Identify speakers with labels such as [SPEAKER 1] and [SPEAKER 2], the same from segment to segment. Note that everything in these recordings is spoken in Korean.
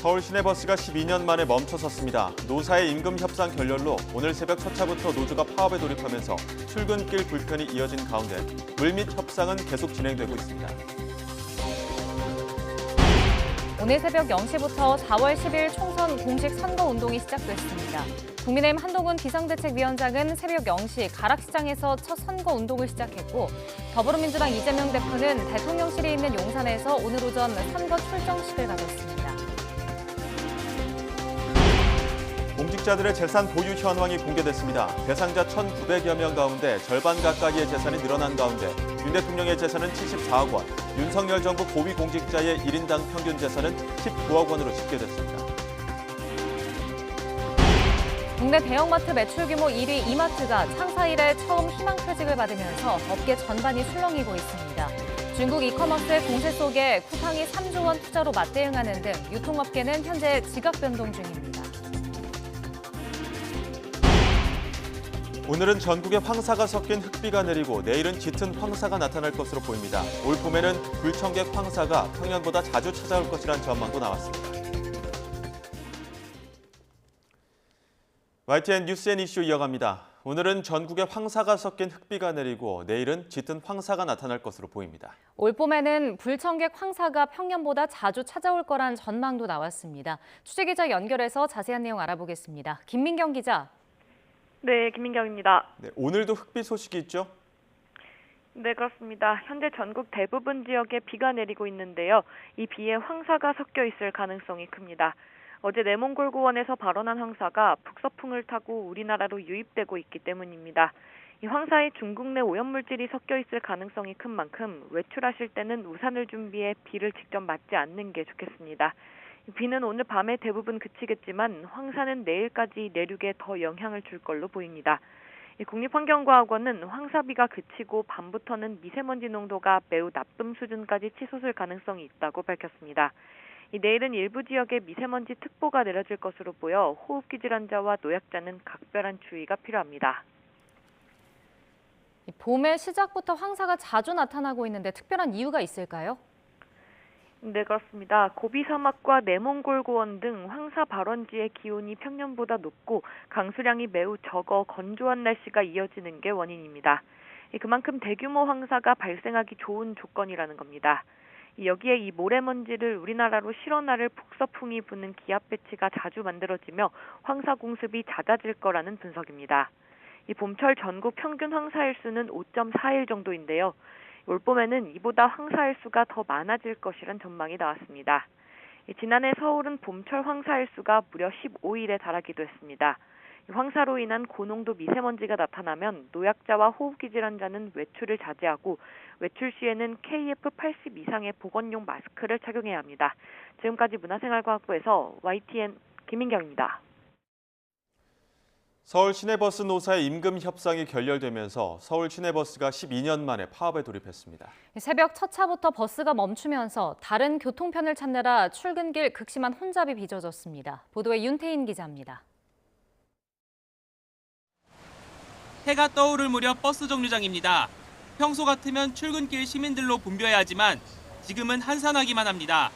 [SPEAKER 1] 서울 시내버스가 12년 만에 멈춰섰습니다. 노사의 임금 협상 결렬로 오늘 새벽 첫 차부터 노조가 파업에 돌입하면서 출근길 불편이 이어진 가운데 물밑 협상은 계속 진행되고 있습니다.
[SPEAKER 2] 오늘 새벽 0시부터 4월 10일 총선 공식 선거운동이 시작됐습니다. 국민의힘 한동훈 비상대책위원장은 새벽 0시 가락시장에서 첫 선거운동을 시작했고 더불어민주당 이재명 대표는 대통령실이 있는 용산에서 오늘 오전 선거 출정식을 가졌습니다.
[SPEAKER 1] 공직자들의 재산 보유 현황이 공개됐습니다. 대상자 1,900여 명 가운데 절반 가까이의 재산이 늘어난 가운데 윤 대통령의 재산은 74억 원, 윤석열 정부 고위 공직자의 1인당 평균 재산은 19억 원으로 집계됐습니다.
[SPEAKER 2] 국내 대형마트 매출 규모 1위 이마트가 창사 이래 처음 희망퇴직을 받으면서 업계 전반이 술렁이고 있습니다. 중국 이커머스의 공세 속에 쿠팡이 3조 원 투자로 맞대응하는 등 유통업계는 현재 지각 변동 중입니다.
[SPEAKER 1] 오늘은 전국에 황사가 섞인 흙비가 내리고 내일은 짙은 황사가 나타날 것으로 보입니다. 올 봄에는 불청객 황사가 평년보다 자주 찾아올 것이란 전망도 나왔습니다. YTN 뉴스앤 이슈 이어갑니다. 오늘은 전국에 황사가 섞인 흙비가 내리고 내일은 짙은 황사가 나타날 것으로 보입니다.
[SPEAKER 2] 올 봄에는 불청객 황사가 평년보다 자주 찾아올 거란 전망도 나왔습니다. 취재기자 연결해서 자세한 내용 알아보겠습니다. 김민경 기자.
[SPEAKER 3] 네, 김민경입니다.
[SPEAKER 1] 네, 오늘도 흙비 소식이 있죠?
[SPEAKER 3] 네, 그렇습니다. 현재 전국 대부분 지역에 비가 내리고 있는데요. 이 비에 황사가 섞여 있을 가능성이 큽니다. 어제 내몽골고원에서 발원한 황사가 북서풍을 타고 우리나라로 유입되고 있기 때문입니다. 이 황사에 중국 내 오염물질이 섞여 있을 가능성이 큰 만큼 외출하실 때는 우산을 준비해 비를 직접 맞지 않는 게 좋겠습니다. 비는 오늘 밤에 대부분 그치겠지만 황사는 내일까지 내륙에 더 영향을 줄 걸로 보입니다. 국립환경과학원은 황사비가 그치고 밤부터는 미세먼지 농도가 매우 나쁨 수준까지 치솟을 가능성이 있다고 밝혔습니다. 내일은 일부 지역에 미세먼지 특보가 내려질 것으로 보여 호흡기 질환자와 노약자는 각별한 주의가 필요합니다.
[SPEAKER 2] 봄의 시작부터 황사가 자주 나타나고 있는데 특별한 이유가 있을까요?
[SPEAKER 3] 네, 그렇습니다. 고비 사막과 내몽골 고원 등 황사 발원지의 기온이 평년보다 높고 강수량이 매우 적어 건조한 날씨가 이어지는 게 원인입니다. 그만큼 대규모 황사가 발생하기 좋은 조건이라는 겁니다. 여기에 이 모래먼지를 우리나라로 실어나를 북서풍이 부는 기압 배치가 자주 만들어지며 황사 공습이 잦아질 거라는 분석입니다. 이 봄철 전국 평균 황사일수는 5.4일 정도인데요. 올 봄에는 이보다 황사일수가 더 많아질 것이란 전망이 나왔습니다. 지난해 서울은 봄철 황사일수가 무려 15일에 달하기도 했습니다. 황사로 인한 고농도 미세먼지가 나타나면 노약자와 호흡기 질환자는 외출을 자제하고 외출 시에는 KF80 이상의 보건용 마스크를 착용해야 합니다. 지금까지 문화생활과학부에서 YTN 김민경입니다.
[SPEAKER 1] 서울 시내버스 노사의 임금 협상이 결렬되면서 서울 시내버스가 12년 만에 파업에 돌입했습니다.
[SPEAKER 2] 새벽 첫 차부터 버스가 멈추면서 다른 교통편을 찾느라 출근길 극심한 혼잡이 빚어졌습니다. 보도에 윤태인 기자입니다.
[SPEAKER 4] 해가 떠오를 무렵 버스 정류장입니다. 평소 같으면 출근길 시민들로 붐벼야 하지만 지금은 한산하기만 합니다.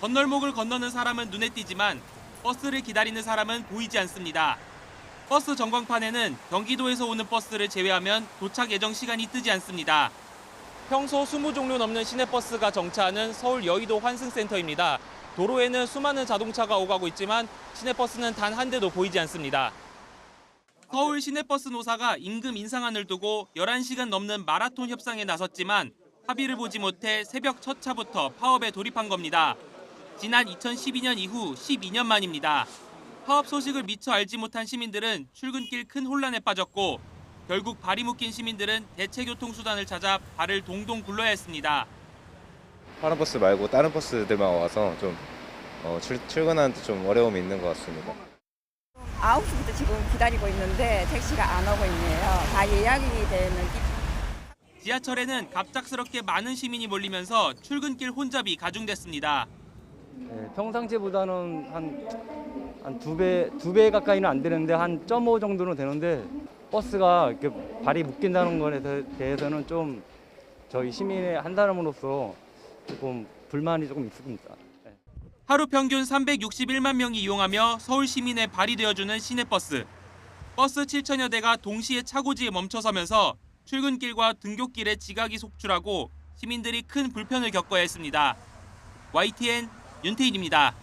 [SPEAKER 4] 건널목을 건너는 사람은 눈에 띄지만 버스를 기다리는 사람은 보이지 않습니다. 버스 전광판에는 경기도에서 오는 버스를 제외하면 도착 예정 시간이 뜨지 않습니다. 평소 20종류 넘는 시내버스가 정차하는 서울 여의도 환승센터입니다. 도로에는 수많은 자동차가 오가고 있지만 시내버스는 단 한 대도 보이지 않습니다. 서울 시내버스 노사가 임금 인상안을 두고 11시간 넘는 마라톤 협상에 나섰지만 합의를 보지 못해 새벽 첫 차부터 파업에 돌입한 겁니다. 지난 2012년 이후 12년 만입니다. 파업 소식을 미처 알지 못한 시민들은 출근길 큰 혼란에 빠졌고 결국 발이 묶인 시민들은 대체 교통수단을 찾아 발을 동동 굴러야 했습니다.
[SPEAKER 5] 파란 버스 말고 다른 버스들만 와서 좀 출근하는데 좀 어려움이 있는 것 같습니다.
[SPEAKER 6] 9시부터 지금 기다리고 있는데 택시가 안 오고 있네요. 다 예약이 되는.
[SPEAKER 4] 지하철에는 갑작스럽게 많은 시민이 몰리면서 출근길 혼잡이 가중됐습니다.
[SPEAKER 7] 네, 평상시보다는 한 두 배 가까이는 안 되는데 한 0.5 정도는 되는데 버스가 이렇게 발이 묶인다는 것에 대해서는 좀 저희 시민의 한 사람으로서 조금 불만이 조금 있습니다. 네.
[SPEAKER 4] 하루 평균 361만 명이 이용하며 서울 시민의 발이 되어주는 시내버스. 버스 7천여 대가 동시에 차고지에 멈춰서면서 출근길과 등굣길에 지각이 속출하고 시민들이 큰 불편을 겪어야 했습니다. YTN 윤태일입니다.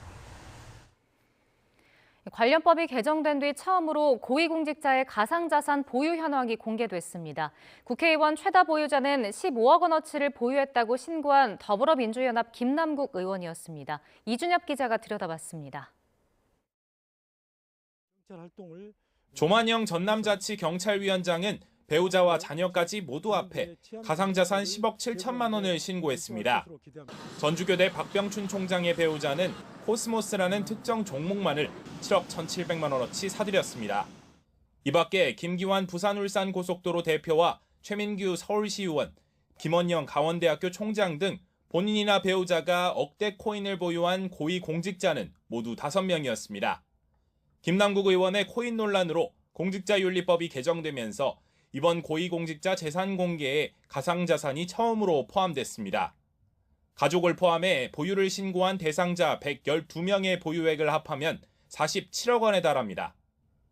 [SPEAKER 2] 관련법이 개정된 뒤 처음으로 고위공직자의 가상자산 보유 현황이 공개됐습니다. 국회의원 최다 보유자는 15억 원어치를 보유했다고 신고한 더불어민주연합 김남국 의원이었습니다. 이준엽 기자가 들여다봤습니다.
[SPEAKER 8] 조만영 전남자치 경찰위원장은 배우자와 자녀까지 모두 합해 가상자산 10억 7천만 원을 신고했습니다. 전주교대 박병춘 총장의 배우자는 코스모스라는 특정 종목만을 7억 1,700만 원어치 사들였습니다. 이 밖에 김기환 부산울산고속도로 대표와 최민규 서울시의원, 김원영 강원대학교 총장 등 본인이나 배우자가 억대 코인을 보유한 고위공직자는 모두 5명이었습니다. 김남국 의원의 코인 논란으로 공직자윤리법이 개정되면서 이번 고위공직자 재산 공개에 가상자산이 처음으로 포함됐습니다. 가족을 포함해 보유를 신고한 대상자 112명의 보유액을 합하면 47억 원에 달합니다.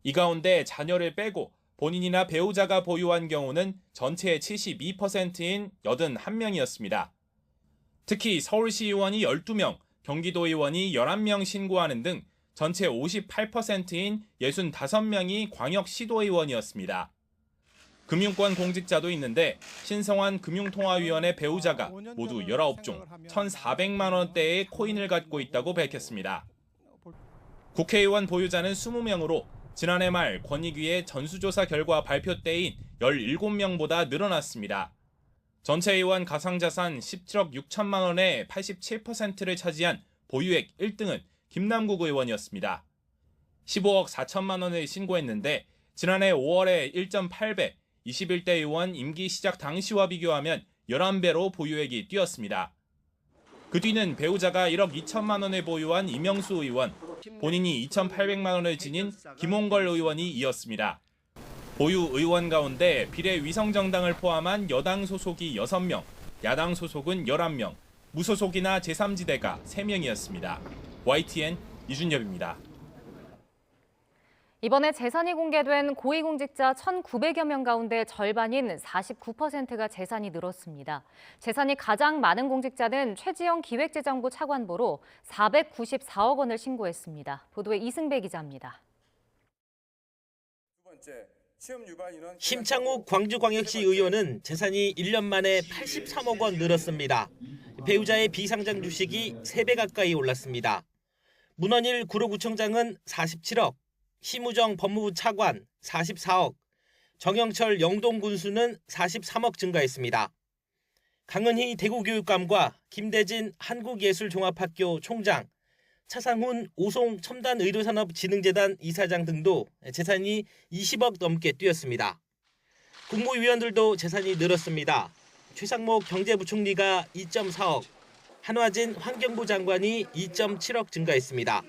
[SPEAKER 8] 이 가운데 자녀를 빼고 본인이나 배우자가 보유한 경우는 전체의 72%인 81명이었습니다. 특히 서울시의원이 12명, 경기도의원이 11명 신고하는 등 전체 58%인 65명이 광역시도의원이었습니다. 금융권 공직자도 있는데 신성환 금융통화위원회 배우자가 모두 19종 1,400만 원대의 코인을 갖고 있다고 밝혔습니다. 국회의원 보유자는 20명으로 지난해 말 권익위의 전수조사 결과 발표 때인 17명보다 늘어났습니다. 전체 의원 가상자산 17억 6천만 원의 87%를 차지한 보유액 1등은 김남국 의원이었습니다. 15억 4천만 원을 신고했는데 지난해 5월에 1.8배, 21대 의원 임기 시작 당시와 비교하면 11배로 보유액이 뛰었습니다. 그 뒤는 배우자가 1억 2천만 원을 보유한 이명수 의원, 본인이 2,800만 원을 지닌 김홍걸 의원이 이었습니다. 보유 의원 가운데 비례위성정당을 포함한 여당 소속이 6명, 야당 소속은 11명, 무소속이나 제3지대가 3명이었습니다. YTN 이준엽입니다.
[SPEAKER 2] 이번에 재산이 공개된 고위공직자 1,900여 명 가운데 절반인 49%가 재산이 늘었습니다. 재산이 가장 많은 공직자는 최지영 기획재정부 차관보로 494억 원을 신고했습니다. 보도에 이승배 기자입니다.
[SPEAKER 9] 심창욱 광주광역시 의원은 재산이 1년 만에 83억 원 늘었습니다. 배우자의 비상장 주식이 3배 가까이 올랐습니다. 문원일 구로구청장은 47억, 심우정 법무부 차관 44억, 정영철 영동군수는 43억 증가했습니다. 강은희 대구교육감과 김대진 한국예술종합학교 총장, 차상훈 오송 첨단의료산업진흥재단 이사장 등도 재산이 20억 넘게 뛰었습니다. 국무위원들도 재산이 늘었습니다. 최상목 경제부총리가 2.4억, 한화진 환경부 장관이 2.7억 증가했습니다.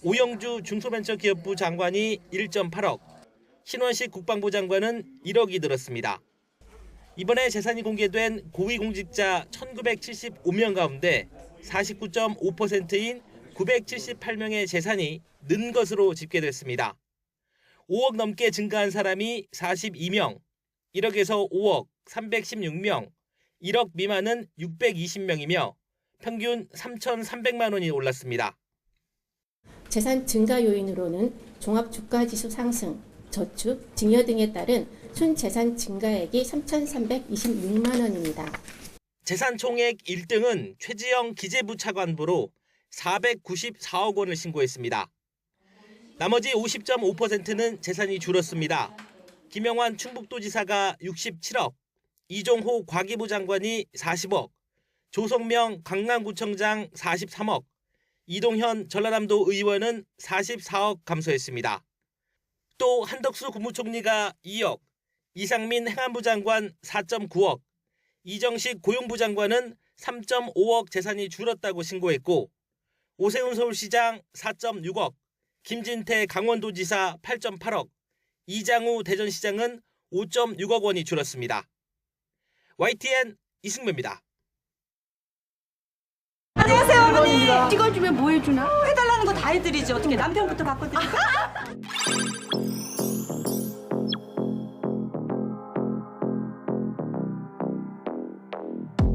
[SPEAKER 9] 오영주 중소벤처기업부 장관이 1.8억, 신원식 국방부 장관은 1억이 늘었습니다. 이번에 재산이 공개된 고위공직자 1,975명 가운데 49.5%인 978명의 재산이 는 것으로 집계됐습니다. 5억 넘게 증가한 사람이 42명, 1억에서 5억 316명, 1억 미만은 620명이며 평균 3,300만 원이 올랐습니다.
[SPEAKER 10] 재산 증가 요인으로는 종합주가지수 상승, 저축, 증여 등에 따른 순재산 증가액이 3,326만 원입니다.
[SPEAKER 9] 재산 총액 1등은 최지영 기재부 차관보로 494억 원을 신고했습니다. 나머지 50.5%는 재산이 줄었습니다. 김영환 충북도지사가 67억, 이종호 과기부 장관이 40억, 조성명 강남구청장 43억, 이동현 전라남도 의원은 44억 감소했습니다. 또 한덕수 국무총리가 2억, 이상민 행안부 장관 4.9억, 이정식 고용부 장관은 3.5억 재산이 줄었다고 신고했고 오세훈 서울시장 4.6억, 김진태 강원도지사 8.8억, 이장우 대전시장은 5.6억 원이 줄었습니다. YTN 이승배입니다.
[SPEAKER 11] 안녕하세요, 어머니. 찍어주면 뭐 해주나? 해달라는 거 다 해드리죠. 어떻게 남편부터 바꿔드릴까?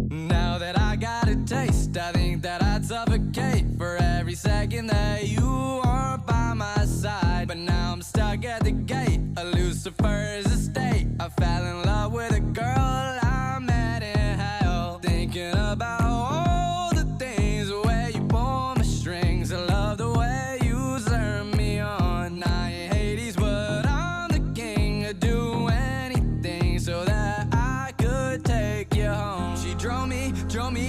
[SPEAKER 12] Now that I got a taste, I think that I'd suffocate for every second that you aren't by my side. But now I'm stuck at the gate, a Lucifer's estate. I fell in love with a girl I met in hell. Thinking about all the things where you pull my strings. I love the way you turn me on. I ain't Hades, but I'm the king. I'd do anything so that I could take you home. She drove me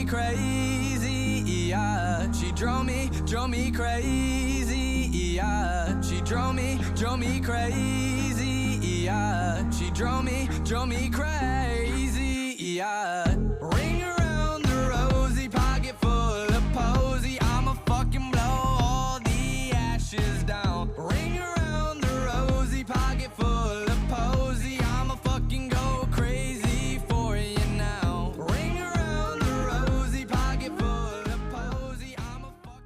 [SPEAKER 12] crazy, yeah. She drove me crazy, yeah. She drove me crazy, yeah. She drove me crazy, yeah. Ring around the rosy, pocket full of posy. I'ma fucking blow all the ashes down. Ring around the rosy, pocket full of posy. I'ma fucking go crazy for you now. Ring around the rosy, pocket full of posy. I'ma fucking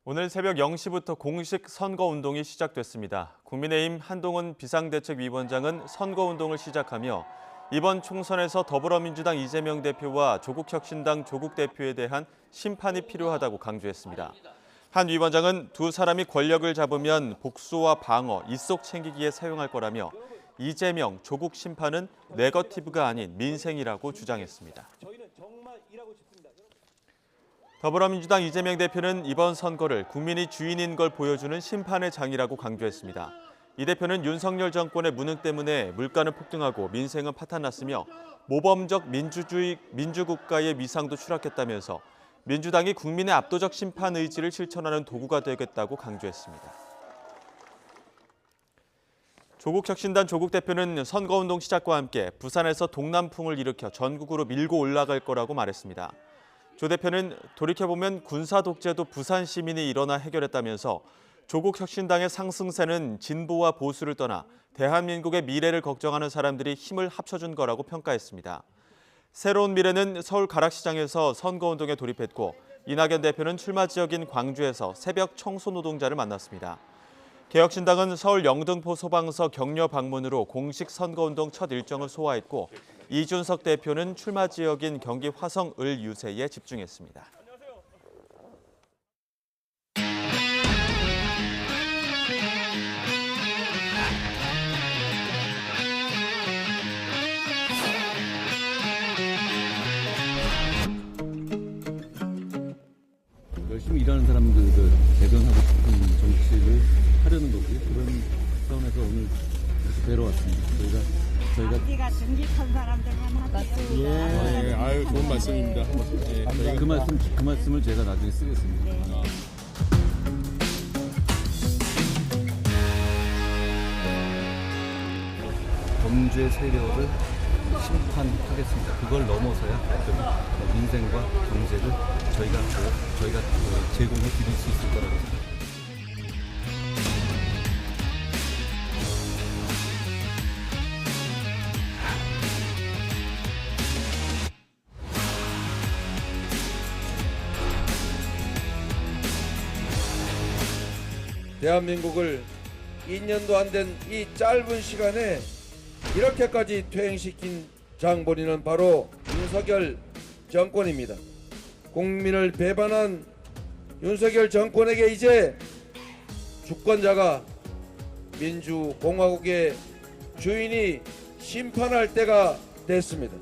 [SPEAKER 1] 오늘 새벽 0시부터 공식 선거운동이 시작됐습니다. 국민의힘 한동훈 비상대책위원장은 선거운동을 시작하며 이번 총선에서 더불어민주당 이재명 대표와 조국혁신당 조국 대표에 대한 심판이 필요하다고 강조했습니다. 한 위원장은 두 사람이 권력을 잡으면 복수와 방어, 입속 챙기기에 사용할 거라며 이재명, 조국 심판은 네거티브가 아닌 민생이라고 주장했습니다. 더불어민주당 이재명 대표는 이번 선거를 국민이 주인인 걸 보여주는 심판의 장이라고 강조했습니다. 이 대표는 윤석열 정권의 무능 때문에 물가는 폭등하고 민생은 파탄났으며 모범적 민주국가의 위상도 추락했다면서 민주당이 국민의 압도적 심판 의지를 실천하는 도구가 되겠다고 강조했습니다. 조국혁신당 조국 대표는 선거운동 시작과 함께 부산에서 동남풍을 일으켜 전국으로 밀고 올라갈 거라고 말했습니다. 조 대표는 돌이켜보면 군사 독재도 부산 시민이 일어나 해결했다면서 조국 혁신당의 상승세는 진보와 보수를 떠나 대한민국의 미래를 걱정하는 사람들이 힘을 합쳐준 거라고 평가했습니다. 새로운 미래는 서울 가락시장에서 선거운동에 돌입했고 이낙연 대표는 출마 지역인 광주에서 새벽 청소 노동자를 만났습니다. 개혁신당은 서울 영등포 소방서 격려 방문으로 공식 선거운동 첫 일정을 소화했고 이준석 대표는 출마 지역인 경기 화성 을 유세에 집중했습니다.
[SPEAKER 13] 열심히 일하는 사람들을 대변하고 싶은 정치를 하려는 거고요. 그런 차원에서 오늘 이렇게 뵈러 왔습니다. 저희가
[SPEAKER 11] 정직한 사람들만 하죠.
[SPEAKER 13] 예, 아유 좋은 말씀입니다. 예, 그 말씀을 제가 나중에 쓰겠습니다. 네. 범죄 세력을 심판하겠습니다. 그걸 넘어서야 민생과 경제를 저희가 제공해 드릴 수 있을 거라고 생각합니다.
[SPEAKER 14] 대한민국을 2년도 안 된 이 짧은 시간에 이렇게까지 퇴행시킨 장본인은 바로 윤석열 정권입니다. 국민을 배반한 윤석열 정권에게 이제 주권자가 민주공화국의 주인이 심판할 때가 됐습니다.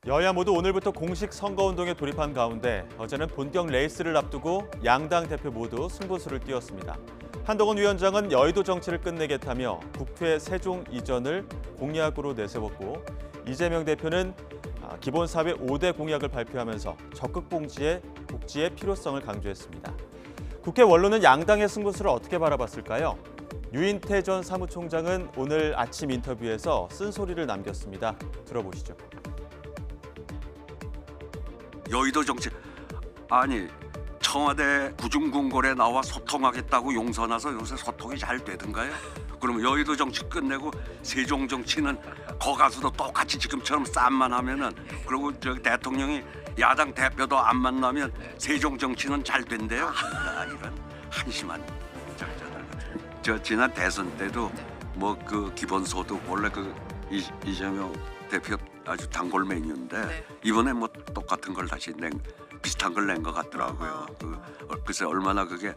[SPEAKER 1] 여야 모두 오늘부터 공식 선거운동에 돌입한 가운데 어제는 본격 레이스를 앞두고 양당 대표 모두 승부수를 띄웠습니다. 한동훈 위원장은 여의도 정치를 끝내겠다며 국회 세종 이전을 공약으로 내세웠고 이재명 대표는 기본사회 5대 공약을 발표하면서 적극 복지의 필요성을 강조했습니다. 국회 원로는 양당의 승부수를 어떻게 바라봤을까요? 유인태 전 사무총장은 오늘 아침 인터뷰에서 쓴소리를 남겼습니다. 들어보시죠.
[SPEAKER 15] 여의도 정치 아니 청와대 구중궁궐에 나와 소통하겠다고 용서나서 요새 소통이 잘 되던가요? 그럼 여의도 정치 끝내고 세종 정치는 거 가서도 똑같이 지금처럼 싸움만 하면은 그리고 저기 대통령이 야당 대표도 안 만나면 세종 정치는 잘 된대요. 이런 한심한 작자들. 저 지난 대선 때도 뭐 그 기본소득 원래 그 이재명 대표 아주 단골메뉴인데 이번에 뭐 똑같은 걸 다시 비슷한 걸 낸 것 같더라고요. 글쎄 얼마나 그게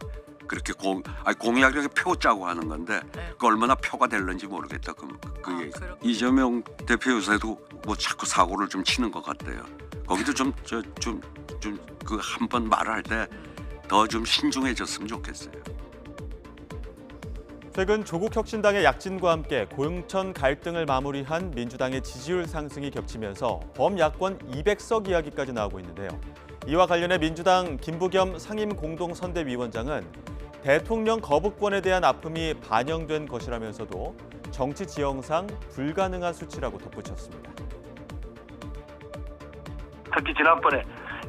[SPEAKER 15] 그렇게 공약력에 표 짜고 하는 건데 그 얼마나 표가 될는지 모르겠다. 그게 이재명 대표 요새도 뭐 자꾸 사고를 좀 치는 것 같대요. 거기도 좀 그 한 번 말을 할 때 더 좀 신중해졌으면 좋겠어요.
[SPEAKER 1] 최근 조국혁신당의 약진과 함께 공천 갈등을 마무리한 민주당의 지지율 상승이 겹치면서 범야권 200석 이야기까지 나오고 있는데요. 이와 관련해 민주당 김부겸 상임공동선대위원장은 대통령 거부권에 대한 아픔이 반영된 것이라면서도 정치 지형상 불가능한 수치라고 덧붙였습니다.
[SPEAKER 16] 특히 지난번에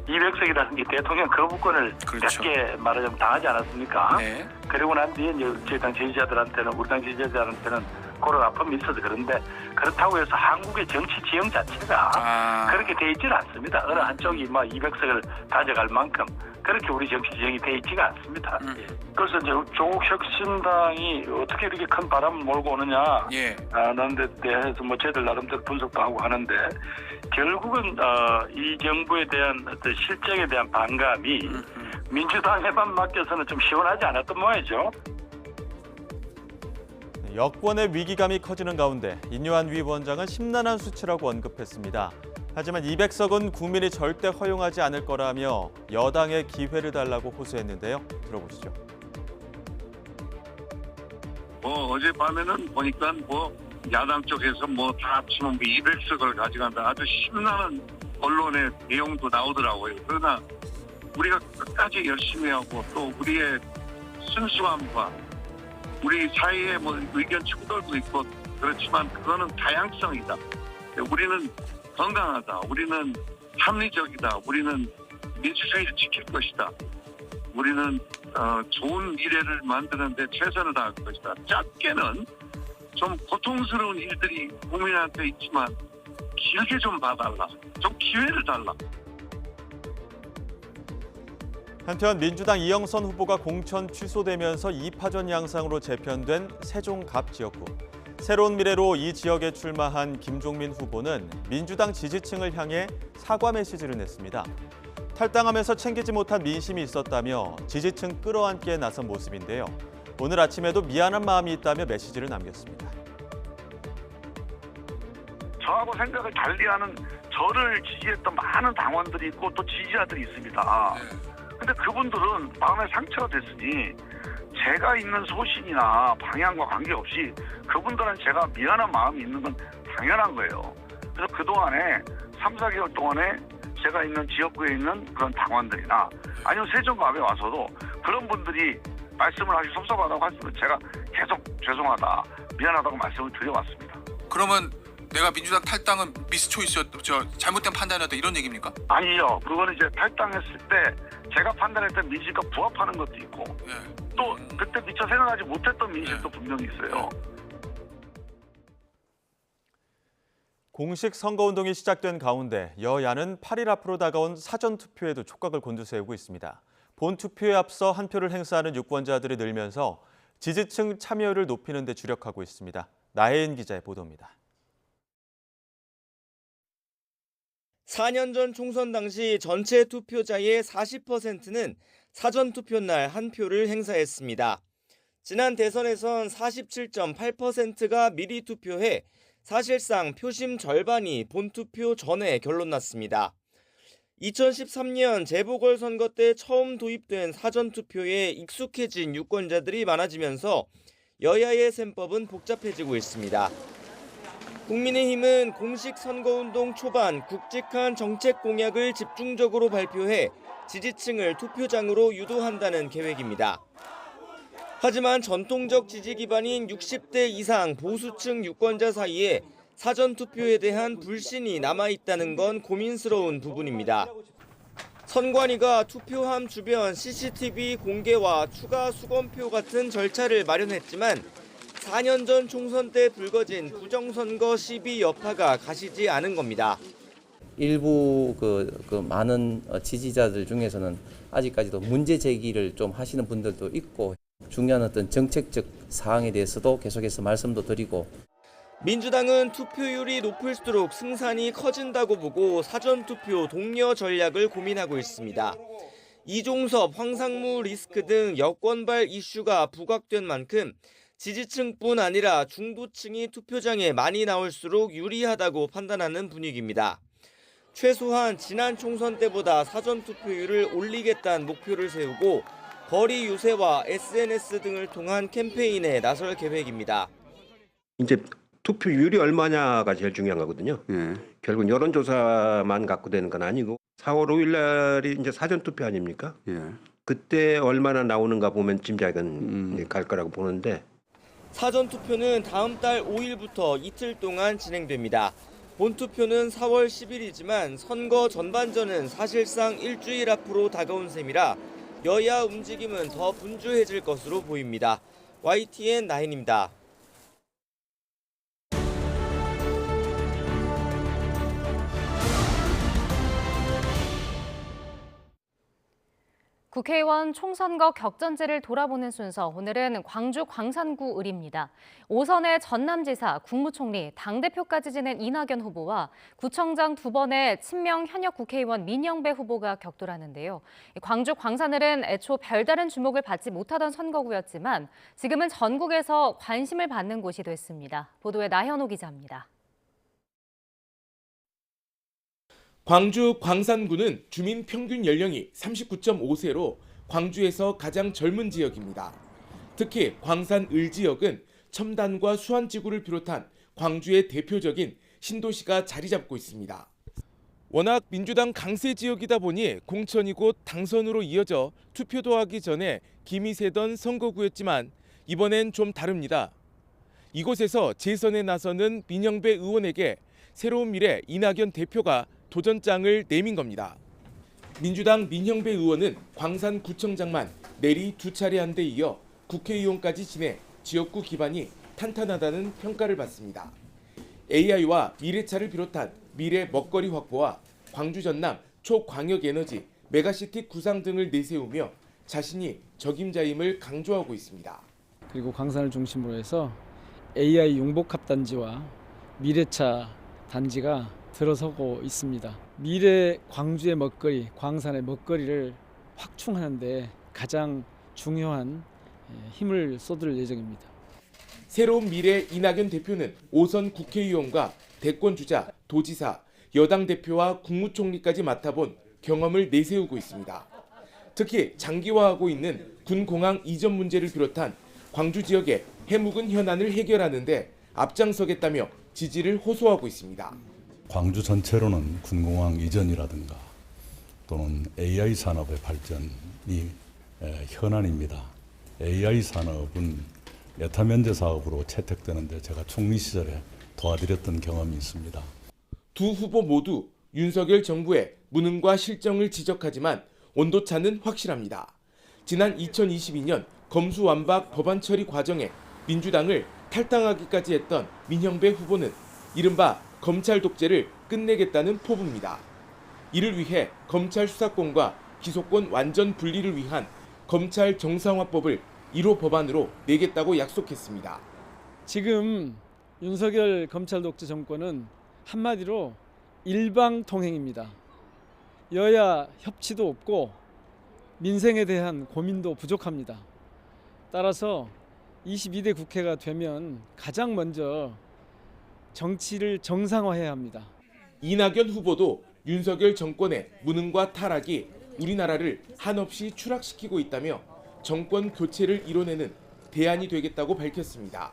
[SPEAKER 16] 200석이라는 게 대통령 거부권을 몇 개 말하자면 당하지 않았습니까? 네. 그리고 난 뒤에 저희 당 지지자들한테는 우리 당 지지자들한테는 그런 아픔이 있어도 그런데 그렇다고 해서 한국의 정치 지형 자체가 그렇게 돼 있지는 않습니다. 어느 한쪽이 200석을 가져갈 만큼 그렇게 우리 정치 지형이 돼 있지가 않습니다. 그래서 이제 조국혁신당이 어떻게 이렇게 큰 바람을 몰고 오느냐 하는 데 대해서 뭐 저희들 나름대로 분석도 하고 하는데 결국은 이 정부에 대한 어떤 실정에 대한 반감이 민주당에만 맡겨서는 좀 시원하지 않았던 모양이죠.
[SPEAKER 1] 여권의 위기감이 커지는 가운데 인요한 위원장은 심란한 수치라고 언급했습니다. 하지만 200석은 국민이 절대 허용하지 않을 거라며 여당에 기회를 달라고 호소했는데요. 들어보시죠.
[SPEAKER 17] 어젯밤에는 보니까 야당 쪽에서 다 합치면 200석을 가져간다. 아주 심란한 언론의 내용도 나오더라고요. 그러나 우리가 끝까지 열심히 하고 또 우리의 순수함과 우리 사이에 의견 충돌도 있고 그렇지만 그거는 다양성이다. 우리는 건강하다. 우리는 합리적이다. 우리는 민주주의를 지킬 것이다. 우리는 좋은 미래를 만드는 데 최선을 다할 것이다. 짧게는 좀 고통스러운 일들이 국민한테 있지만 길게 좀 봐달라. 좀 기회를 달라.
[SPEAKER 1] 한편 민주당 이영선 후보가 공천 취소되면서 2파전 양상으로 재편된 세종갑 지역구. 새로운 미래로 이 지역에 출마한 김종민 후보는 민주당 지지층을 향해 사과 메시지를 냈습니다. 탈당하면서 챙기지 못한 민심이 있었다며 지지층 끌어안기에 나선 모습인데요. 오늘 아침에도 미안한 마음이 있다며 메시지를 남겼습니다.
[SPEAKER 18] 저하고 생각을 달리하는 저를 지지했던 많은 당원들이 있고 또 지지자들이 있습니다. 근데 그분들은 마음에 상처가 됐으니 제가 있는 소신이나 방향과 관계없이 그분들은 제가 미안한 마음이 있는 건 당연한 거예요. 그래서 그동안에 3, 4개월 동안에 제가 있는 지역구에 있는 그런 당원들이나 아니면 세종갑에 와서도 그런 분들이 말씀을 하시 섭섭하다고 하시면 제가 계속 죄송하다, 미안하다고 말씀을 드려왔습니다.
[SPEAKER 19] 그러면 내가 민주당 탈당은 미스초이스였다, 잘못된 판단이었다 이런 얘기입니까?
[SPEAKER 18] 아니요. 그거는 이제 탈당했을 때 제가 판단했던 민심과 부합하는 것도 있고 또 그때 미처 생각하지 못했던 민심도 분명히 있어요.
[SPEAKER 1] 공식 선거운동이 시작된 가운데 여야는 8일 앞으로 다가온 사전투표에도 촉각을 곤두세우고 있습니다. 본투표에 앞서 한 표를 행사하는 유권자들이 늘면서 지지층 참여율을 높이는 데 주력하고 있습니다. 나혜인 기자의 보도입니다.
[SPEAKER 20] 4년 전 총선 당시 전체 투표자의 40%는 사전투표 날 한 표를 행사했습니다. 지난 대선에선 47.8%가 미리 투표해 사실상 표심 절반이 본투표 전에 결론났습니다. 2013년 재보궐선거 때 처음 도입된 사전투표에 익숙해진 유권자들이 많아지면서 여야의 셈법은 복잡해지고 있습니다. 국민의힘은 공식 선거운동 초반 굵직한 정책 공약을 집중적으로 발표해 지지층을 투표장으로 유도한다는 계획입니다. 하지만 전통적 지지 기반인 60대 이상 보수층 유권자 사이에 사전투표에 대한 불신이 남아있다는 건 고민스러운 부분입니다. 선관위가 투표함 주변 CCTV 공개와 추가 수검표 같은 절차를 마련했지만 4년 전 총선 때 불거진 부정선거 시비 여파가 가시지 않은 겁니다.
[SPEAKER 21] 일부 그 많은 지지자들 중에서는 아직까지도 문제 제기를 좀 하시는 분들도 있고 중요한 어떤 정책적 사항에 대해서도 계속해서 말씀도 드리고
[SPEAKER 20] 민주당은 투표율이 높을수록 승산이 커진다고 보고 사전투표 독려 전략을 고민하고 있습니다. 이종섭, 황상무 리스크 등 여권발 이슈가 부각된 만큼 지지층뿐 아니라 중도층이 투표장에 많이 나올수록 유리하다고 판단하는 분위기입니다. 최소한 지난 총선 때보다 사전투표율을 올리겠다는 목표를 세우고 거리 유세와 SNS 등을 통한 캠페인에 나설 계획입니다.
[SPEAKER 22] 이제 투표율이 얼마냐가 제일 중요한 거거든요. 결국 여론조사만 갖고 되는 건 아니고 4월 5일 날이 이제 사전투표 아닙니까? 그때 얼마나 나오는가 보면 짐작은 갈 거라고 보는데
[SPEAKER 20] 사전투표는 다음 달 5일부터 이틀 동안 진행됩니다. 본투표는 4월 10일이지만 선거 전반전은 사실상 일주일 앞으로 다가온 셈이라 여야 움직임은 더 분주해질 것으로 보입니다. YTN 9입니다.
[SPEAKER 2] 국회의원 총선거 격전지를 돌아보는 순서, 오늘은 광주 광산구 을입니다. 5선의 전남지사, 국무총리, 당대표까지 지낸 이낙연 후보와 구청장 2번의 친명 현역 국회의원 민영배 후보가 격돌하는데요. 광주 광산을은 애초 별다른 주목을 받지 못하던 선거구였지만 지금은 전국에서 관심을 받는 곳이 됐습니다. 보도에 나현호 기자입니다.
[SPEAKER 8] 광주 광산구는 주민 평균 연령이 39.5세로 광주에서 가장 젊은 지역입니다. 특히 광산 을 지역은 첨단과 수안지구를 비롯한 광주의 대표적인 신도시가 자리 잡고 있습니다. 워낙 민주당 강세 지역이다 보니 공천이 곧 당선으로 이어져 투표도 하기 전에 김이 새던 선거구였지만 이번엔 좀 다릅니다. 이곳에서 재선에 나서는 민영배 의원에게 새로운 미래 이낙연 대표가 도전장을 내민 겁니다. 민주당 민영배 의원은 광산구청장만 내리 2차례 한 데 이어 국회의원까지 지내 지역구 기반이 탄탄하다는 평가를 받습니다. AI와 미래차를 비롯한 미래 먹거리 확보와 광주 전남 초광역에너지 메가시티 구상 등을 내세우며 자신이 적임자임을 강조하고 있습니다.
[SPEAKER 23] 그리고 광산을 중심으로 해서 AI 융복합 단지와 미래차 단지가 들어서고 있습니다. 미래 광주의 먹거리, 광산의 먹거리를 확충하는 데 가장 중요한 힘을 쏟을 예정입니다.
[SPEAKER 8] 새로운 미래 이낙연 대표는 5선 국회의원과 대권주자, 도지사, 여당 대표와 국무총리까지 맡아본 경험을 내세우고 있습니다. 특히 장기화하고 있는 군공항 이전 문제를 비롯한 광주 지역의 해묵은 현안을 해결하는 데 앞장서겠다며 지지를 호소하고 있습니다.
[SPEAKER 24] 광주 전체로는 군공항 이전이라든가 또는 AI 산업의 발전이 현안입니다. AI 산업은 예타 면제 사업으로 채택되는데 제가 총리 시절에 도와드렸던 경험이 있습니다.
[SPEAKER 8] 두 후보 모두 윤석열 정부의 무능과 실정을 지적하지만 온도차는 확실합니다. 지난 2022년 검수완박 법안 처리 과정에 민주당을 탈당하기까지 했던 민영배 후보는 이른바 검찰 독재를 끝내겠다는 포부입니다. 이를 위해 검찰 수사권과 기소권 완전 분리를 위한 검찰 정상화법을 1호 법안으로 내겠다고 약속했습니다.
[SPEAKER 23] 지금 윤석열 검찰 독재 정권은 한마디로 일방통행입니다. 여야 협치도 없고 민생에 대한 고민도 부족합니다. 따라서 22대 국회가 되면 가장 먼저 정치를 정상화해야 합니다.
[SPEAKER 8] 이낙연 후보도 윤석열 정권의 무능과 타락이 우리나라를 한없이 추락시키고 있다며 정권 교체를 이뤄내는 대안이 되겠다고 밝혔습니다.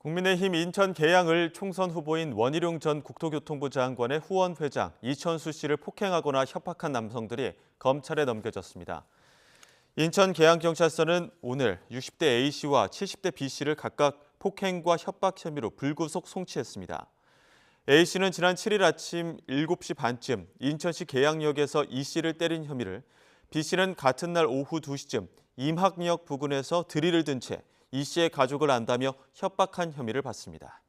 [SPEAKER 1] 국민의힘 인천 계양을 총선 후보인 원희룡 전 국토교통부 장관의 후원 회장 이천수 씨를 폭행하거나 협박한 남성들이 검찰에 넘겨졌습니다. 인천 계양경찰서는 오늘 60대 A씨와 70대 B씨를 각각 폭행과 협박 혐의로 불구속 송치했습니다. A씨는 지난 7일 아침 7시 반쯤 인천시 계양역에서 E씨를 때린 혐의를, B씨는 같은 날 오후 2시쯤 임학역 부근에서 드릴을 든 채 E씨의 가족을 안다며 협박한 혐의를 받습니다.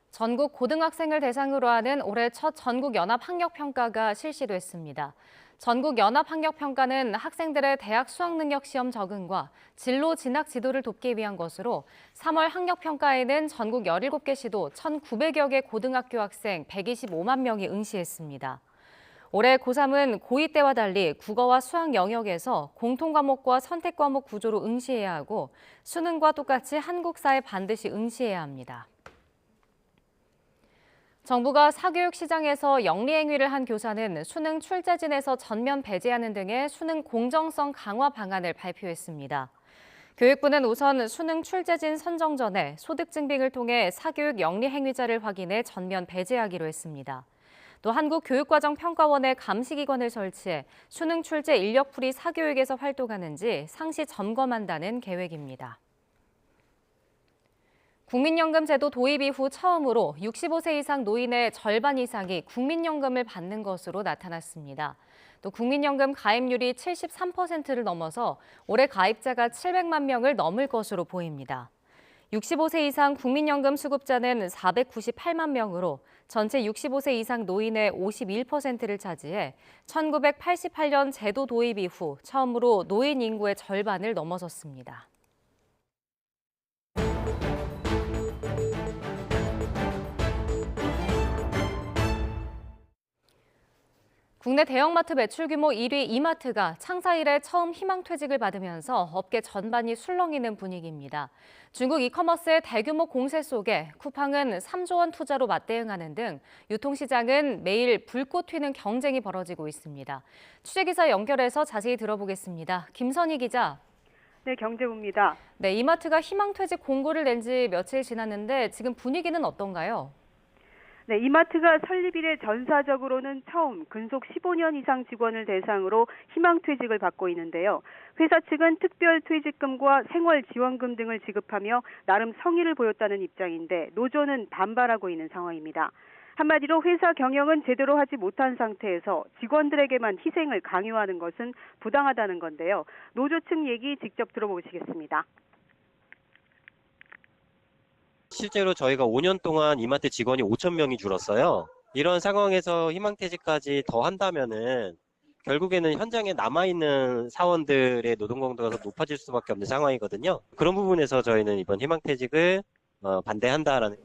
[SPEAKER 2] 전국 고등학생을 대상으로 하는 올해 첫 전국연합학력평가가 실시됐습니다. 전국연합학력평가는 학생들의 대학 수학능력 시험 적응과 진로 진학 지도를 돕기 위한 것으로 3월 학력평가에는 전국 17개 시도 1,900여 개 고등학교 학생 125만 명이 응시했습니다. 올해 고3은 고2 때와 달리 국어와 수학 영역에서 공통과목과 선택과목 구조로 응시해야 하고 수능과 똑같이 한국사에 반드시 응시해야 합니다. 정부가 사교육 시장에서 영리행위를 한 교사는 수능 출제진에서 전면 배제하는 등의 수능 공정성 강화 방안을 발표했습니다. 교육부는 우선 수능 출제진 선정 전에 소득 증빙을 통해 사교육 영리행위자를 확인해 전면 배제하기로 했습니다. 또 한국교육과정평가원의 감시기관을 설치해 수능 출제 인력풀이 사교육에서 활동하는지 상시 점검한다는 계획입니다. 국민연금 제도 도입 이후 처음으로 65세 이상 노인의 절반 이상이 국민연금을 받는 것으로 나타났습니다. 또 국민연금 가입률이 73%를 넘어서 올해 가입자가 700만 명을 넘을 것으로 보입니다. 65세 이상 국민연금 수급자는 498만 명으로 전체 65세 이상 노인의 51%를 차지해 1988년 제도 도입 이후 처음으로 노인 인구의 절반을 넘어섰습니다. 국내 대형마트 매출 규모 1위 이마트가 창사 이래 처음 희망퇴직을 받으면서 업계 전반이 술렁이는 분위기입니다. 중국 이커머스의 대규모 공세 속에 쿠팡은 3조 원 투자로 맞대응하는 등 유통시장은 매일 불꽃 튀는 경쟁이 벌어지고 있습니다. 취재기사 연결해서 자세히 들어보겠습니다. 김선희 기자.
[SPEAKER 4] 네, 경제부입니다.
[SPEAKER 2] 네, 이마트가 희망퇴직 공고를 낸 지 며칠 지났는데 지금 분위기는 어떤가요?
[SPEAKER 4] 네, 이마트가 설립 이래 전사적으로는 처음 근속 15년 이상 직원을 대상으로 희망퇴직을 받고 있는데요. 회사 측은 특별 퇴직금과 생활지원금 등을 지급하며 나름 성의를 보였다는 입장인데 노조는 반발하고 있는 상황입니다. 한마디로 회사 경영은 제대로 하지 못한 상태에서 직원들에게만 희생을 강요하는 것은 부당하다는 건데요. 노조 측 얘기 직접 들어보시겠습니다.
[SPEAKER 6] 실제로 저희가 5년 동안 이마트 직원이 5,000명이 줄었어요. 이런 상황에서 희망퇴직까지 더 한다면은 결국에는 현장에 남아있는 사원들의 노동 강도가 높아질 수밖에 없는 상황이거든요. 그런 부분에서 저희는 이번 희망퇴직을 반대한다라는.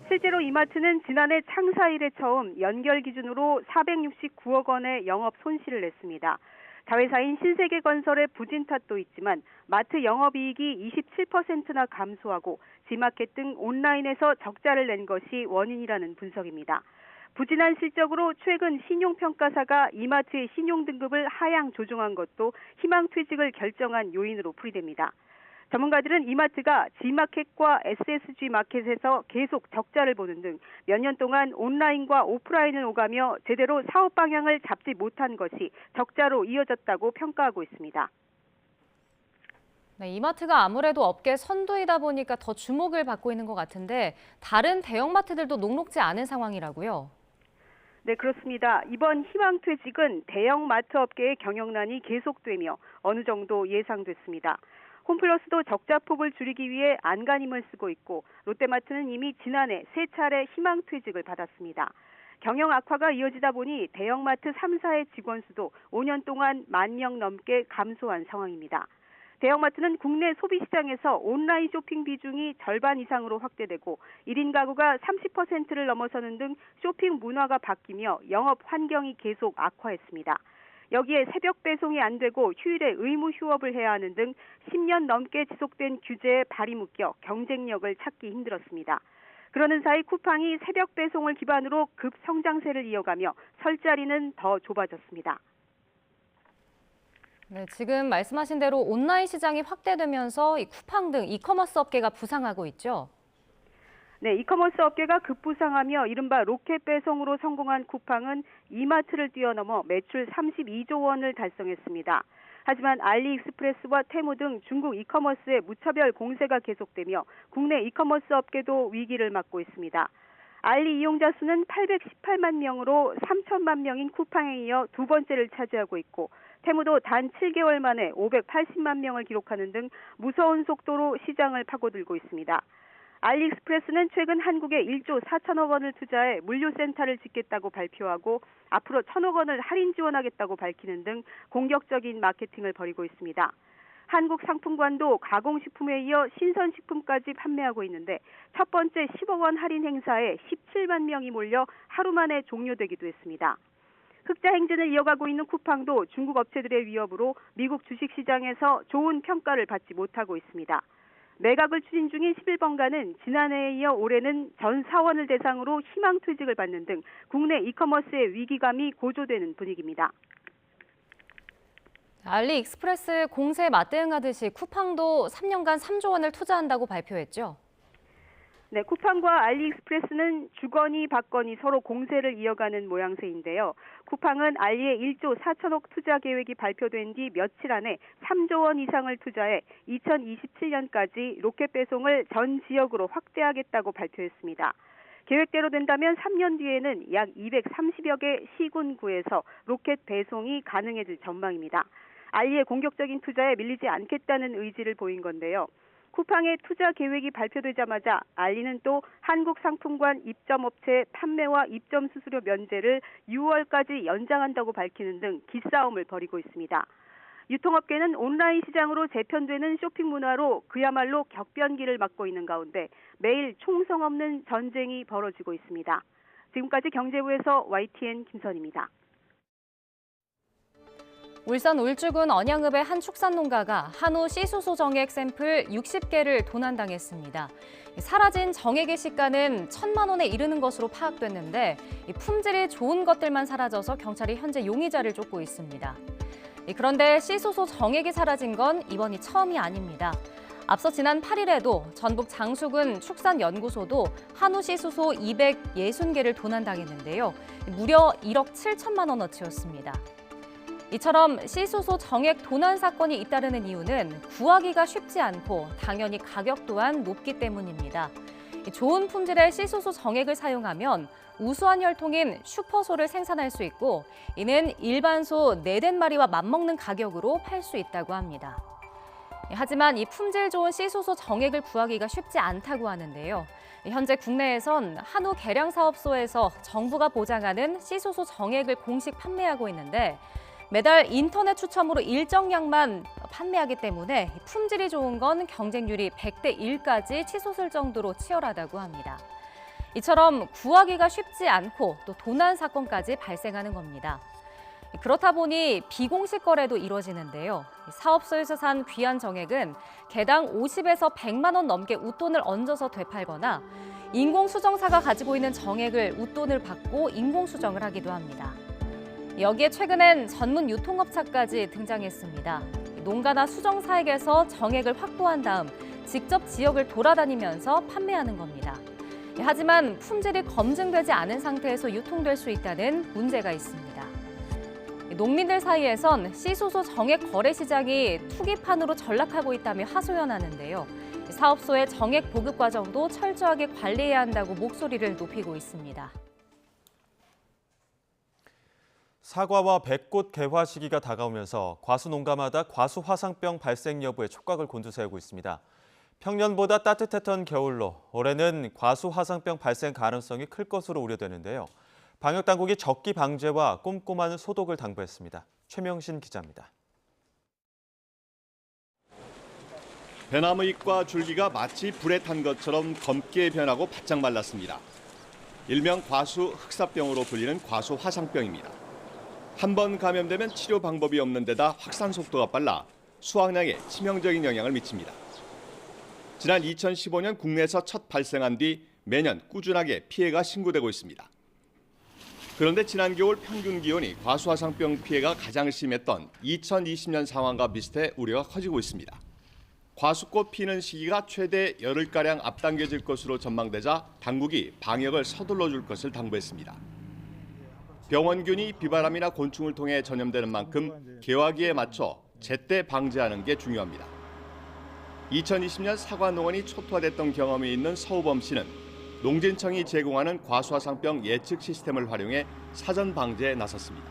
[SPEAKER 4] 실제로 이마트는 지난해 창사 이래 처음 연결 기준으로 469억 원의 영업 손실을 냈습니다. 자회사인 신세계건설의 부진 탓도 있지만 마트 영업이익이 27%나 감소하고 지마켓 등 온라인에서 적자를 낸 것이 원인이라는 분석입니다. 부진한 실적으로 최근 신용평가사가 이마트의 신용등급을 하향 조정한 것도 희망퇴직을 결정한 요인으로 풀이됩니다. 전문가들은 이마트가 G마켓과 SSG 마켓에서 계속 적자를 보는 등 몇 년 동안 온라인과 오프라인을 오가며 제대로 사업 방향을 잡지 못한 것이 적자로 이어졌다고 평가하고 있습니다.
[SPEAKER 2] 네, 이마트가 아무래도 업계 선두이다 보니까 더 주목을 받고 있는 것 같은데 다른 대형마트들도 녹록지 않은 상황이라고요?
[SPEAKER 4] 네, 그렇습니다. 이번 희망퇴직은 대형마트 업계의 경영난이 계속되며 어느 정도 예상됐습니다. 홈플러스도 적자폭을 줄이기 위해 안간힘을 쓰고 있고 롯데마트는 이미 지난해 3차례 희망퇴직을 받았습니다. 경영 악화가 이어지다 보니 대형마트 3사의 직원 수도 5년 동안 10,000명 넘게 감소한 상황입니다. 대형마트는 국내 소비시장에서 온라인 쇼핑 비중이 절반 이상으로 확대되고 1인 가구가 30%를 넘어서는 등 쇼핑 문화가 바뀌며 영업 환경이 계속 악화했습니다. 여기에 새벽 배송이 안 되고 휴일에 의무 휴업을 해야 하는 등 10년 넘게 지속된 규제에 발이 묶여 경쟁력을 찾기 힘들었습니다. 그러는 사이 쿠팡이 새벽 배송을 기반으로 급성장세를 이어가며 설 자리는 더 좁아졌습니다.
[SPEAKER 2] 네, 지금 말씀하신 대로 온라인 시장이 확대되면서 이 쿠팡 등 이커머스 업계가 부상하고 있죠.
[SPEAKER 4] 네, 이커머스 업계가 급부상하며 이른바 로켓 배송으로 성공한 쿠팡은 이마트를 뛰어넘어 매출 32조 원을 달성했습니다. 하지만 알리익스프레스와 테무 등 중국 이커머스의 무차별 공세가 계속되며 국내 이커머스 업계도 위기를 맞고 있습니다. 알리 이용자 수는 818만 명으로 3천만 명인 쿠팡에 이어 두 번째를 차지하고 있고 테무도 단 7개월 만에 580만 명을 기록하는 등 무서운 속도로 시장을 파고들고 있습니다. 알리익스프레스는 최근 한국에 1조 4천억 원을 투자해 물류센터를 짓겠다고 발표하고 앞으로 1,000억 원을 할인 지원하겠다고 밝히는 등 공격적인 마케팅을 벌이고 있습니다. 한국상품관도 가공식품에 이어 신선식품까지 판매하고 있는데 첫 번째 10억 원 할인 행사에 17만 명이 몰려 하루 만에 종료되기도 했습니다. 흑자 행진을 이어가고 있는 쿠팡도 중국 업체들의 위협으로 미국 주식시장에서 좋은 평가를 받지 못하고 있습니다. 매각을 추진 중인 11번가는 지난해에 이어 올해는 전 사원을 대상으로 희망퇴직을 받는 등 국내 이커머스의 위기감이 고조되는 분위기입니다.
[SPEAKER 2] 알리익스프레스 공세에 맞대응하듯이 쿠팡도 3년간 3조 원을 투자한다고 발표했죠.
[SPEAKER 4] 네, 쿠팡과 알리익스프레스는 주거니 받거니 서로 공세를 이어가는 모양새인데요. 쿠팡은 알리의 1조 4천억 투자 계획이 발표된 뒤 며칠 안에 3조 원 이상을 투자해 2027년까지 로켓 배송을 전 지역으로 확대하겠다고 발표했습니다. 계획대로 된다면 3년 뒤에는 약 230여 개 시군구에서 로켓 배송이 가능해질 전망입니다. 알리의 공격적인 투자에 밀리지 않겠다는 의지를 보인 건데요. 쿠팡의 투자 계획이 발표되자마자 알리는 또 한국상품관 입점업체 판매와 입점 수수료 면제를 6월까지 연장한다고 밝히는 등 기싸움을 벌이고 있습니다. 유통업계는 온라인 시장으로 재편되는 쇼핑 문화로 그야말로 격변기를 맞고 있는 가운데 매일 총성 없는 전쟁이 벌어지고 있습니다. 지금까지 경제부에서 YTN 김선입니다.
[SPEAKER 2] 울산 울주군 언양읍의 한 축산농가가 한우 씨수소 정액 샘플 60개를 도난당했습니다. 사라진 정액의 시가는 1,000만 원에 이르는 것으로 파악됐는데 품질이 좋은 것들만 사라져서 경찰이 현재 용의자를 쫓고 있습니다. 그런데 씨수소 정액이 사라진 건 이번이 처음이 아닙니다. 앞서 지난 8일에도 전북 장수군 축산연구소도 한우 씨수소 260개를 도난당했는데요. 무려 1억 7천만 원어치였습니다. 이처럼 씨수소 정액 도난 사건이 잇따르는 이유는 구하기가 쉽지 않고 당연히 가격 또한 높기 때문입니다. 좋은 품질의 씨수소 정액을 사용하면 우수한 혈통인 슈퍼소를 생산할 수 있고 이는 일반 소 4-5마리와 맞먹는 가격으로 팔 수 있다고 합니다. 하지만 이 품질 좋은 씨수소 정액을 구하기가 쉽지 않다고 하는데요. 현재 국내에선 한우 개량 사업소에서 정부가 보장하는 씨수소 정액을 공식 판매하고 있는데 매달 인터넷 추첨으로 일정량만 판매하기 때문에 품질이 좋은 건 경쟁률이 100대 1까지 치솟을 정도로 치열하다고 합니다. 이처럼 구하기가 쉽지 않고 또 도난 사건까지 발생하는 겁니다. 그렇다 보니 비공식 거래도 이루어지는데요. 사업소에서 산 귀한 정액은 개당 50에서 100만 원 넘게 웃돈을 얹어서 되팔거나 인공수정사가 가지고 있는 정액을 웃돈을 받고 인공수정을 하기도 합니다. 여기에 최근엔 전문 유통업체까지 등장했습니다. 농가나 수정사에게서 정액을 확보한 다음 직접 지역을 돌아다니면서 판매하는 겁니다. 하지만 품질이 검증되지 않은 상태에서 유통될 수 있다는 문제가 있습니다. 농민들 사이에선 씨수소 정액 거래 시장이 투기판으로 전락하고 있다며 하소연하는데요. 사업소의 정액 보급 과정도 철저하게 관리해야 한다고 목소리를 높이고 있습니다.
[SPEAKER 1] 사과와 백꽃 개화 시기가 다가오면서 과수 농가마다 과수 화상병 발생 여부에 촉각을 곤두세우고 있습니다. 평년보다 따뜻했던 겨울로 올해는 과수 화상병 발생 가능성이 클 것으로 우려되는데요. 방역당국이 적기 방제와 꼼꼼한 소독을 당부했습니다. 최명신 기자입니다.
[SPEAKER 7] 배나무 잎과 줄기가 마치 불에 탄 것처럼 검게 변하고 바짝 말랐습니다. 일명 과수 흑사병으로 불리는 과수 화상병입니다. 한 번 감염되면 치료 방법이 없는 데다 확산 속도가 빨라 수확량에 치명적인 영향을 미칩니다. 지난 2015년 국내에서 첫 발생한 뒤 매년 꾸준하게 피해가 신고되고 있습니다. 그런데 지난 겨울 평균 기온이 과수화상병 피해가 가장 심했던 2020년 상황과 비슷해 우려가 커지고 있습니다. 과수꽃 피는 시기가 최대 열흘가량 앞당겨질 것으로 전망되자 당국이 방역을 서둘러 줄 것을 당부했습니다. 병원균이 비바람이나 곤충을 통해 전염되는 만큼 개화기에 맞춰 제때 방제하는 게 중요합니다. 2020년 사과 농원이 초토화됐던 경험이 있는 서우범 씨는 농진청이 제공하는 과수화상병 예측 시스템을 활용해 사전 방제에 나섰습니다.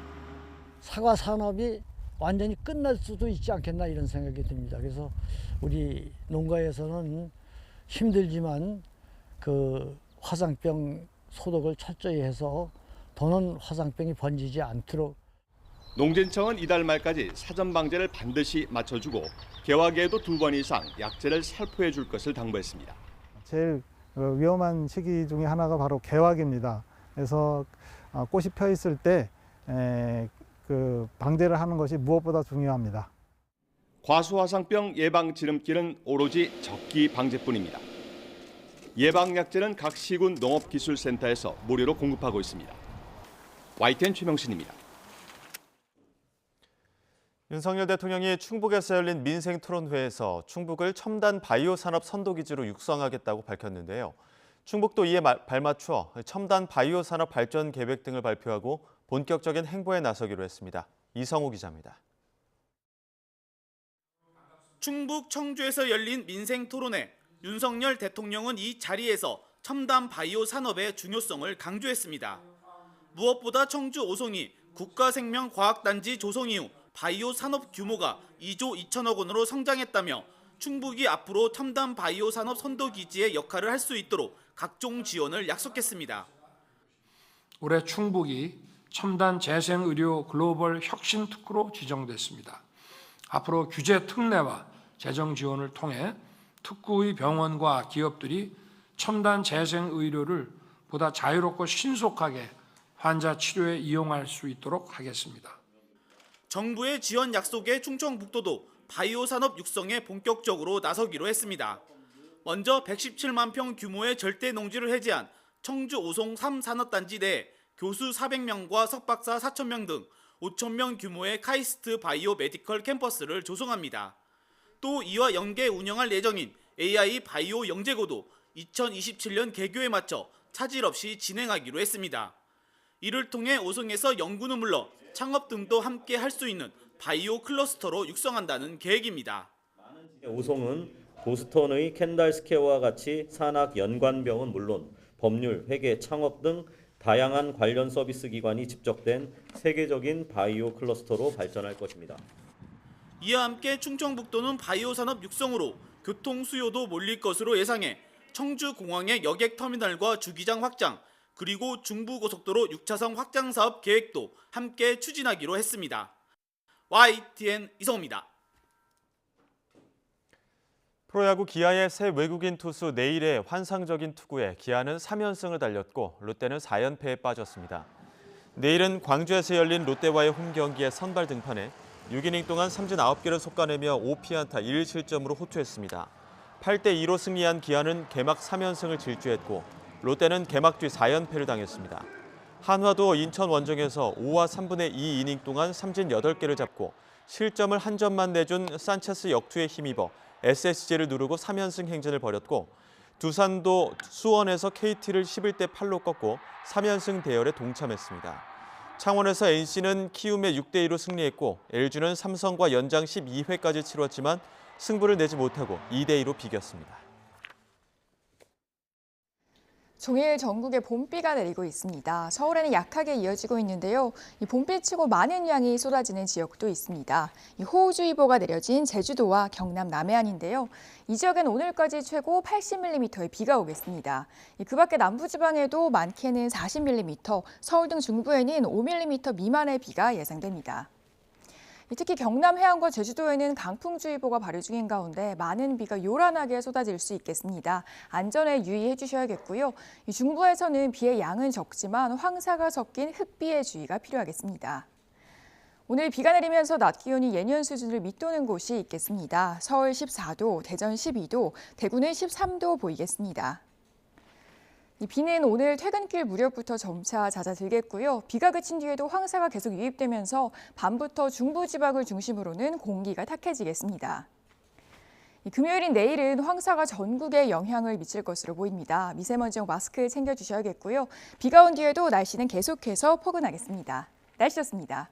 [SPEAKER 9] 사과 산업이 완전히 끝날 수도 있지 않겠나 이런 생각이 듭니다. 그래서 우리 농가에서는 힘들지만 그 화상병 소독을 철저히 해서 더는 화상병이 번지지 않도록.
[SPEAKER 7] 농진청은 이달 말까지 사전 방제를 반드시 맞춰주고 개화기에도 2번 이상 약제를 살포해 줄 것을 당부했습니다.
[SPEAKER 10] 제일 위험한 시기 중에 하나가 바로 개화기입니다. 그래서 꽃이 펴 있을 때 그 방제를 하는 것이 무엇보다 중요합니다.
[SPEAKER 7] 과수화상병 예방 지름길은 오로지 적기 방제뿐입니다. 예방 약제는 각 시군 농업기술센터에서 무료로 공급하고 있습니다. YTN 최명신입니다.
[SPEAKER 1] 윤석열 대통령이 충북에서 열린 민생토론회에서 충북을 첨단 바이오 산업 선도기지로 육성하겠다고 밝혔는데요. 충북도 이에 발맞춰 첨단 바이오 산업 발전 계획 등을 발표하고 본격적인 행보에 나서기로 했습니다. 이성우 기자입니다.
[SPEAKER 11] 충북 청주에서 열린 민생토론회, 윤석열 대통령은 이 자리에서 첨단 바이오 산업의 중요성을 강조했습니다. 무엇보다 청주 오송이 국가생명과학단지 조성 이후 바이오 산업 규모가 2조 2천억 원으로 성장했다며 충북이 앞으로 첨단 바이오 산업 선도기지의 역할을 할 수 있도록 각종 지원을 약속했습니다.
[SPEAKER 12] 올해 충북이 첨단 재생의료 글로벌 혁신 특구로 지정됐습니다. 앞으로 규제 특례와 재정 지원을 통해 특구의 병원과 기업들이 첨단 재생의료를 보다 자유롭고 신속하게 환자 치료에 이용할 수 있도록 하겠습니다.
[SPEAKER 11] 정부의 지원 약속에 충청북도도 바이오 산업 육성에 본격적으로 나서기로 했습니다. 먼저 117만 평 규모의 절대 농지를 해제한 청주 오송 3산업단지 내에 교수 400명과 석박사 4,000명 등 5,000명 규모의 카이스트 바이오 메디컬 캠퍼스를 조성합니다. 또 이와 연계 운영할 예정인 AI 바이오 영재고도 2027년 개교에 맞춰 차질 없이 진행하기로 했습니다. 이를 통해 오송에서 연구는 물론 창업 등도 함께 할 수 있는 바이오 클러스터로 육성한다는 계획입니다.
[SPEAKER 25] 오송은 보스턴의 켄달 스퀘어와 같이 산학 연관병은 물론 법률, 회계, 창업 등 다양한 관련 서비스 기관이 집적된 세계적인 바이오 클러스터로 발전할 것입니다.
[SPEAKER 11] 이와 함께 충청북도는 바이오 산업 육성으로 교통 수요도 몰릴 것으로 예상해 청주공항의 여객터미널과 주기장 확장, 그리고 중부고속도로 6차선 확장 사업 계획도 함께 추진하기로 했습니다. YTN 이성우입니다.
[SPEAKER 1] 프로야구 기아의 새 외국인 투수 네일의 환상적인 투구에 기아는 3연승을 달렸고 롯데는 4연패에 빠졌습니다. 네일은 광주에서 열린 롯데와의 홈 경기에 선발 등판해 6이닝 동안 삼진 9개를 솎아내며 5피안타 1실점으로 호투했습니다. 8대2로 승리한 기아는 개막 3연승을 질주했고 롯데는 개막 뒤 4연패를 당했습니다. 한화도 인천 원정에서 5와 3분의 2 이닝 동안 삼진 8개를 잡고 실점을 한 점만 내준 산체스 역투에 힘입어 SSG를 누르고 3연승 행진을 벌였고 두산도 수원에서 KT를 11대 8로 꺾고 3연승 대열에 동참했습니다. 창원에서 NC는 키움에 6대2로 승리했고 LG는 삼성과 연장 12회까지 치렀지만 승부를 내지 못하고 2대2로 비겼습니다.
[SPEAKER 26] 종일 전국에 봄비가 내리고 있습니다. 서울에는 약하게 이어지고 있는데요. 이 봄비치고 많은 양이 쏟아지는 지역도 있습니다. 이 호우주의보가 내려진 제주도와 경남 남해안인데요. 이 지역엔 오늘까지 최고 80mm의 비가 오겠습니다. 그 밖에 남부지방에도 많게는 40mm, 서울 등 중부에는 5mm 미만의 비가 예상됩니다. 특히 경남 해안과 제주도에는 강풍주의보가 발효 중인 가운데 많은 비가 요란하게 쏟아질 수 있겠습니다. 안전에 유의해 주셔야겠고요. 중부에서는 비의 양은 적지만 황사가 섞인 흑비의 주의가 필요하겠습니다. 오늘 비가 내리면서 낮 기온이 예년 수준을 밑도는 곳이 있겠습니다. 서울 14도, 대전 12도, 대구는 13도 보이겠습니다. 이 비는 오늘 퇴근길 무렵부터 점차 잦아들겠고요. 비가 그친 뒤에도 황사가 계속 유입되면서 밤부터 중부지방을 중심으로는 공기가 탁해지겠습니다. 금요일인 내일은 황사가 전국에 영향을 미칠 것으로 보입니다. 미세먼지용 마스크 챙겨주셔야겠고요. 비가 온 뒤에도 날씨는 계속해서 포근하겠습니다. 날씨였습니다.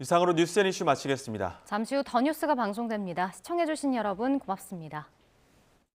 [SPEAKER 1] 이상으로 뉴스 앤 이슈 마치겠습니다.
[SPEAKER 2] 잠시 후 더 뉴스가 방송됩니다. 시청해주신 여러분 고맙습니다.